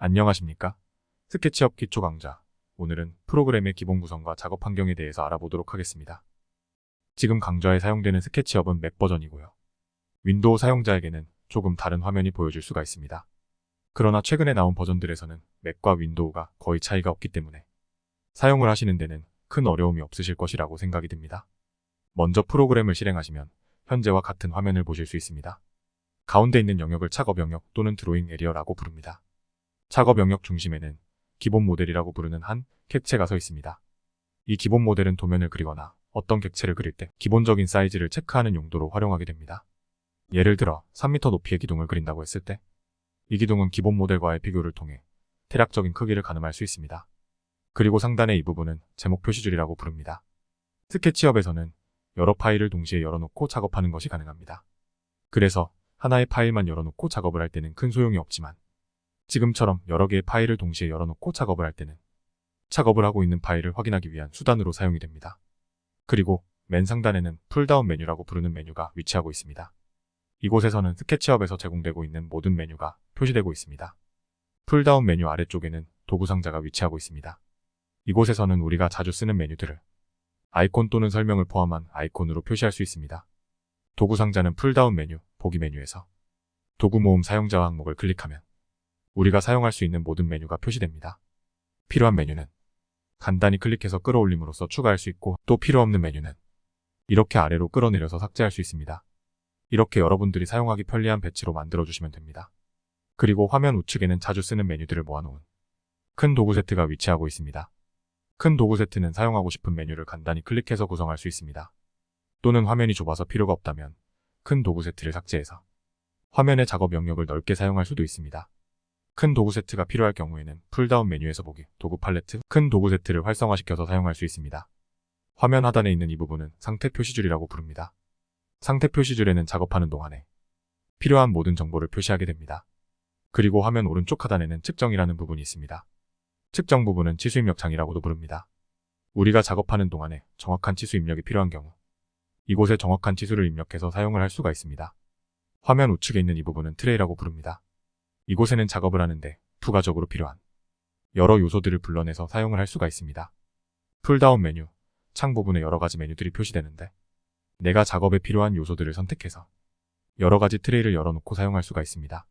안녕하십니까? 스케치업 기초 강좌. 오늘은 프로그램의 기본 구성과 작업 환경에 대해서 알아보도록 하겠습니다. 지금 강좌에 사용되는 스케치업은 맥 버전이고요. 윈도우 사용자에게는 조금 다른 화면이 보여질 수가 있습니다. 그러나 최근에 나온 버전들에서는 맥과 윈도우가 거의 차이가 없기 때문에 사용을 하시는 데는 큰 어려움이 없으실 것이라고 생각이 듭니다. 먼저 프로그램을 실행하시면 현재와 같은 화면을 보실 수 있습니다. 가운데 있는 영역을 작업 영역 또는 드로잉 에리어라고 부릅니다. 작업 영역 중심에는 기본 모델이라고 부르는 한 객체가 서 있습니다. 이 기본 모델은 도면을 그리거나 어떤 객체를 그릴 때 기본적인 사이즈를 체크하는 용도로 활용하게 됩니다. 예를 들어 3m 높이의 기둥을 그린다고 했을 때 이 기둥은 기본 모델과의 비교를 통해 대략적인 크기를 가늠할 수 있습니다. 그리고 상단의 이 부분은 제목 표시줄이라고 부릅니다. 스케치업에서는 여러 파일을 동시에 열어놓고 작업하는 것이 가능합니다. 그래서 하나의 파일만 열어놓고 작업을 할 때는 큰 소용이 없지만 지금처럼 여러 개의 파일을 동시에 열어놓고 작업을 할 때는 작업을 하고 있는 파일을 확인하기 위한 수단으로 사용이 됩니다. 그리고 맨 상단에는 풀다운 메뉴라고 부르는 메뉴가 위치하고 있습니다. 이곳에서는 스케치업에서 제공되고 있는 모든 메뉴가 표시되고 있습니다. 풀다운 메뉴 아래쪽에는 도구 상자가 위치하고 있습니다. 이곳에서는 우리가 자주 쓰는 메뉴들을 아이콘 또는 설명을 포함한 아이콘으로 표시할 수 있습니다. 도구 상자는 풀다운 메뉴, 보기 메뉴에서 도구 모음 사용자와 항목을 클릭하면 우리가 사용할 수 있는 모든 메뉴가 표시됩니다. 필요한 메뉴는 간단히 클릭해서 끌어올림으로써 추가할 수 있고 또 필요 없는 메뉴는 이렇게 아래로 끌어내려서 삭제할 수 있습니다. 이렇게 여러분들이 사용하기 편리한 배치로 만들어주시면 됩니다. 그리고 화면 우측에는 자주 쓰는 메뉴들을 모아놓은 큰 도구 세트가 위치하고 있습니다. 큰 도구 세트는 사용하고 싶은 메뉴를 간단히 클릭해서 구성할 수 있습니다. 또는 화면이 좁아서 필요가 없다면 큰 도구 세트를 삭제해서 화면의 작업 영역을 넓게 사용할 수도 있습니다. 큰 도구 세트가 필요할 경우에는 풀다운 메뉴에서 보기, 도구 팔레트, 큰 도구 세트를 활성화시켜서 사용할 수 있습니다. 화면 하단에 있는 이 부분은 상태 표시줄이라고 부릅니다. 상태 표시줄에는 작업하는 동안에 필요한 모든 정보를 표시하게 됩니다. 그리고 화면 오른쪽 하단에는 측정이라는 부분이 있습니다. 측정 부분은 치수 입력 창이라고도 부릅니다. 우리가 작업하는 동안에 정확한 치수 입력이 필요한 경우 이곳에 정확한 치수를 입력해서 사용을 할 수가 있습니다. 화면 우측에 있는 이 부분은 트레이라고 부릅니다. 이곳에는 작업을 하는데 부가적으로 필요한 여러 요소들을 불러내서 사용을 할 수가 있습니다. 풀다운 메뉴, 창 부분에 여러 가지 메뉴들이 표시되는데 내가 작업에 필요한 요소들을 선택해서 여러 가지 트레이를 열어놓고 사용할 수가 있습니다.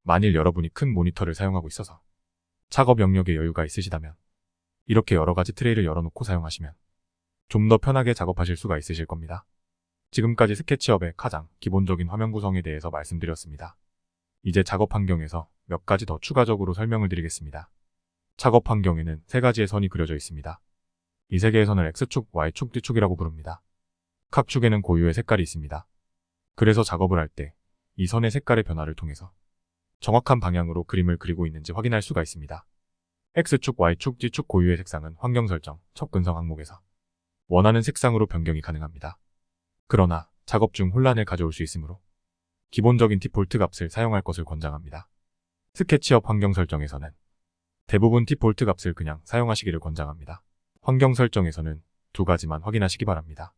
만일 여러분이 큰 모니터를 사용하고 있어서 작업 영역에 여유가 있으시다면 이렇게 여러 가지 트레이를 열어놓고 사용하시면 좀 더 편하게 작업하실 수가 있으실 겁니다. 지금까지 스케치업의 가장 기본적인 화면 구성에 대해서 말씀드렸습니다. 이제 작업 환경에서 몇 가지 더 추가적으로 설명을 드리겠습니다. 작업 환경에는 세 가지의 선이 그려져 있습니다. 이 세 개의 선을 X축, Y축, D축이라고 부릅니다. 각 축에는 고유의 색깔이 있습니다. 그래서 작업을 할 때 이 선의 색깔의 변화를 통해서 정확한 방향으로 그림을 그리고 있는지 확인할 수가 있습니다. X축, Y축, D축 고유의 색상은 환경 설정, 접근성 항목에서 원하는 색상으로 변경이 가능합니다. 그러나 작업 중 혼란을 가져올 수 있으므로 기본적인 디폴트 값을 사용할 것을 권장합니다. 스케치업 환경 설정에서는 대부분 디폴트 값을 그냥 사용하시기를 권장합니다. 환경 설정에서는 두 가지만 확인하시기 바랍니다.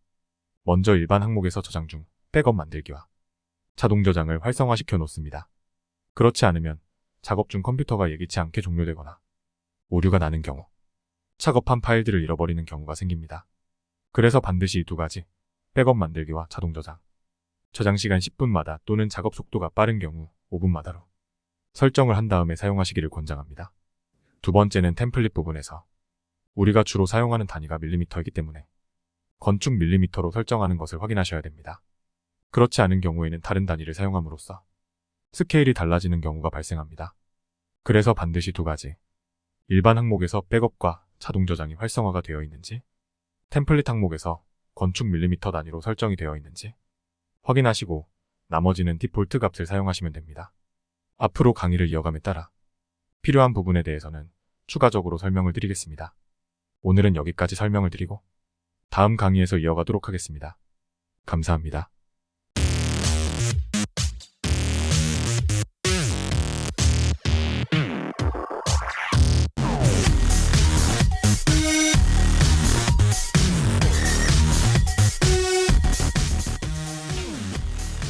먼저 일반 항목에서 저장 중 백업 만들기와 자동 저장을 활성화시켜 놓습니다. 그렇지 않으면 작업 중 컴퓨터가 예기치 않게 종료되거나 오류가 나는 경우 작업한 파일들을 잃어버리는 경우가 생깁니다. 그래서 반드시 이 두 가지, 백업 만들기와 자동 저장, 저장 시간 10분마다 또는 작업 속도가 빠른 경우 5분마다로 설정을 한 다음에 사용하시기를 권장합니다. 두 번째는 템플릿 부분에서 우리가 주로 사용하는 단위가 밀리미터이기 때문에 건축 밀리미터로 설정하는 것을 확인하셔야 됩니다. 그렇지 않은 경우에는 다른 단위를 사용함으로써 스케일이 달라지는 경우가 발생합니다. 그래서 반드시 두 가지, 일반 항목에서 백업과 자동 저장이 활성화가 되어 있는지, 템플릿 항목에서 건축 밀리미터 단위로 설정이 되어 있는지 확인하시고 나머지는 디폴트 값을 사용하시면 됩니다. 앞으로 강의를 이어감에 따라 필요한 부분에 대해서는 추가적으로 설명을 드리겠습니다. 오늘은 여기까지 설명을 드리고 다음 강의에서 이어가도록 하겠습니다. 감사합니다.